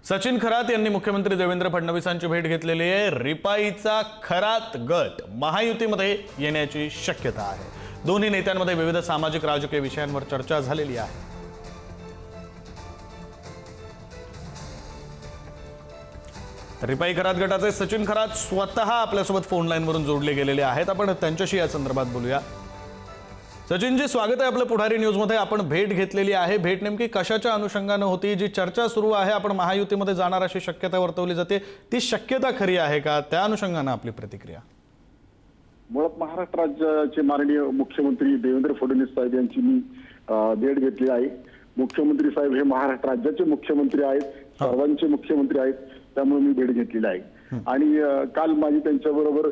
सचिन खरात यांनी मुख्यमंत्री देवेंद्र फडणवीसांची भेट घेतलेली आहे। रिपाईचा खरात गट महायुतीमध्ये येण्याची शक्यता आहे। दोन्ही नेत्यांमध्ये विविध सामाजिक राजकीय विषयांवर चर्चा झालेली आहे। रिपाई खरात गटाचे सचिन खरात स्वतः आपल्यासोबत फोन लाईनवरून जोडले गेलेले आहेत। आपण त्यांच्याशी या संदर्भात बोलूया। सचिन जी, स्वागत आहे आपलं पुढारी न्यूज मध्ये। आपण भेट घेतलेली आहे, भेट नेमकी कशाच्या अनुषंगाने होती? जी चर्चा सुरू आहे, आपण महायुतीमध्ये जाणार अशी शक्यता वर्तवली जाते, ती शक्यता खरी आहे का? त्या अनुषंगाने आपली प्रतिक्रिया। मुळात महाराष्ट्र राज्याचे माननीय मुख्यमंत्री देवेंद्र फडणवीस साहेब यांची मी भेट घेतली आहे। मुख्यमंत्री साहेब हे महाराष्ट्र राज्याचे मुख्यमंत्री आहेत, सर्वांचे मुख्यमंत्री आहेत, त्यामुळे मी भेट घेतलेली आहे। आणि काल माझी त्यांच्याबरोबर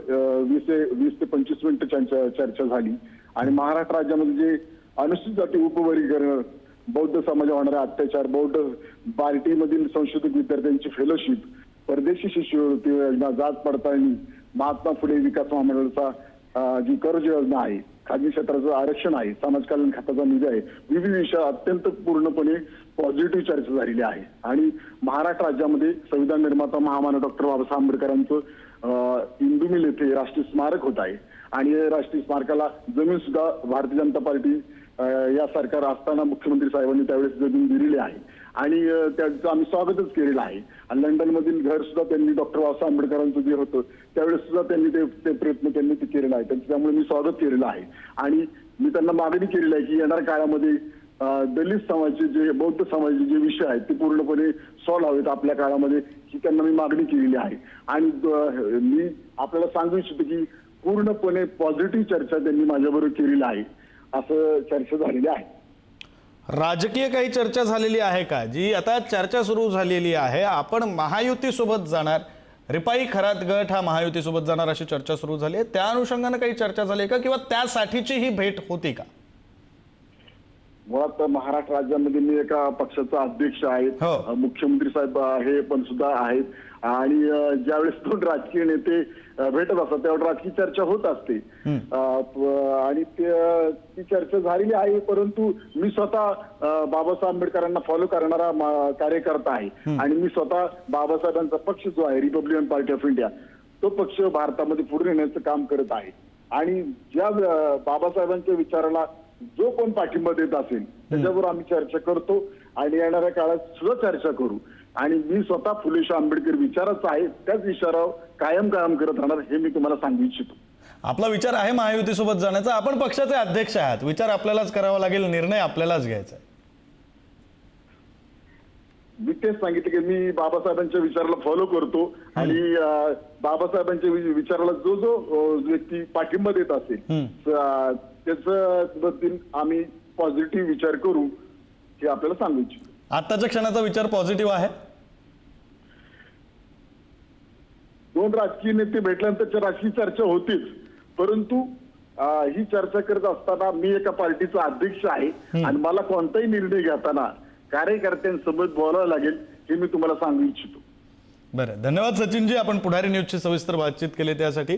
20 ते 25 मिनिटं चर्चा झाली। आणि महाराष्ट्र राज्यामध्ये जे अनुसूचित जाती उपवर्गीकरण, बौद्ध समाजावर होणारे अत्याचार, बौद्ध पार्टीमधील संशोधक विद्यार्थ्यांची फेलोशिप, परदेशी शिष्यवृत्ती योजना, जात पडताळणी, महात्मा फुले विकास महामंडळाचा जी कर्ज योजना आहे, खाजगी क्षेत्राचं आरक्षण आहे, समाज कल्याण खात्याचा निधी आहे, विविध विषय अत्यंत पूर्णपणे पॉझिटिव्ह चर्चा झालेली आहे। आणि महाराष्ट्र राज्यामध्ये संविधान निर्माता महामानव डॉक्टर बाबासाहेब आंबेडकरांचं इंदुमिल येथे राष्ट्रीय स्मारक होत आहे। आणि राष्ट्रीय स्मारकाला जमीन सुद्धा भारतीय जनता पार्टी या सरकार असताना मुख्यमंत्री साहेबांनी त्यावेळेस जमीन दिलेली आहे आणि त्याचं आम्ही स्वागतच केलेलं आहे। आणि लंडन मधील घर सुद्धा त्यांनी डॉक्टर बाबासाहेब आंबेडकरांचं जे होतं त्यावेळेस सुद्धा त्यांनी ते प्रयत्न त्यांनी ते केलेला आहे, त्यामुळे मी स्वागत केलेलं आहे। आणि मी त्यांना मागणी केलेली आहे की येणाऱ्या काळामध्ये दलित समाजाचे जे बौद्ध समाजाचे जे विषय आहेत ते पूर्णपणे सॉल्व्ह व्हावेत आपल्या काळामध्ये, ही त्यांना मी मागणी केलेली आहे। आणि मी आपल्याला सांगू इच्छितो की पूर्णपणे पॉझिटिव्ह चर्चा त्यांनी माझ्याबरोबर केलेली आहे, असं चर्चा झालेली आहे। राजकीय काही चर्चा झालेली आहे का? जी आता चर्चा सुरू झालेली आहे, आपण महायुती सोबत जाणार, रिपाई खरात गट हा महायुती सोबत जाणार अशी चर्चा सुरू झाली आहे, त्या अनुषंगाने काही चर्चा झाली का किंवा त्यासाठीची ही भेट होती का? मुळात महाराष्ट्र राज्यामध्ये मी एका पक्षाचा अध्यक्ष आहे, मुख्यमंत्री साहेब हे पण सुद्धा आहेत। आणि ज्यावेळेस दोन राजकीय नेते भेटत असतात त्यावेळेस राजकीय चर्चा होत असते आणि ती चर्चा झालेली आहे। परंतु मी स्वतः बाबासाहेब आंबेडकरांना फॉलो करणारा कार्यकर्ता आहे आणि मी स्वतः बाबासाहेबांचा पक्ष जो आहे रिपब्लिकन पार्टी ऑफ इंडिया, तो पक्ष भारतामध्ये पुढे नेण्याचं काम करत आहे। आणि ज्या बाबासाहेबांच्या विचाराला जो कोण पाठिंबा देत असेल त्याच्यावर आम्ही चर्चा करतो आणि येणाऱ्या काळात सुद्धा चर्चा करू। आणि मी स्वतः फुले शाह आंबेडकर विचाराचा आहे, त्याच विचारावर कायम करत राहणार, हे मी तुम्हाला सांगू इच्छितो। आपला विचार आहे महायुती सोबत जाण्याचा, आपण पक्षाचे अध्यक्ष आहात, विचार आपल्यालाच करावा लागेल, निर्णय आपल्यालाच घ्यायचा आहे। मी तेच सांगितलं की मी बाबासाहेबांच्या विचाराला फॉलो करतो आणि बाबासाहेबांच्या विचाराला जो व्यक्ती पाठिंबा देत असेल त्याच्याबद्दल आम्ही पॉझिटिव्ह विचार करू, हे आपल्याला सांगू इच्छितो। आताच्या क्षणाचा विचार पॉझिटिव्ह आहे। दोन राजकीय नेते भेटल्यानंतर राजकीय चर्चा होतीच, परंतु ही चर्चा करत असताना मी एका पार्टीचा अध्यक्ष आहे आणि मला कोणताही निर्णय घेताना कार्यकर्त्यांसोबत बोलावं लागेल, हे मी तुम्हाला सांगू इच्छितो। बरं, धन्यवाद सचिनजी, आपण पुढारी न्यूजची सविस्तर बातचीत केली त्यासाठी।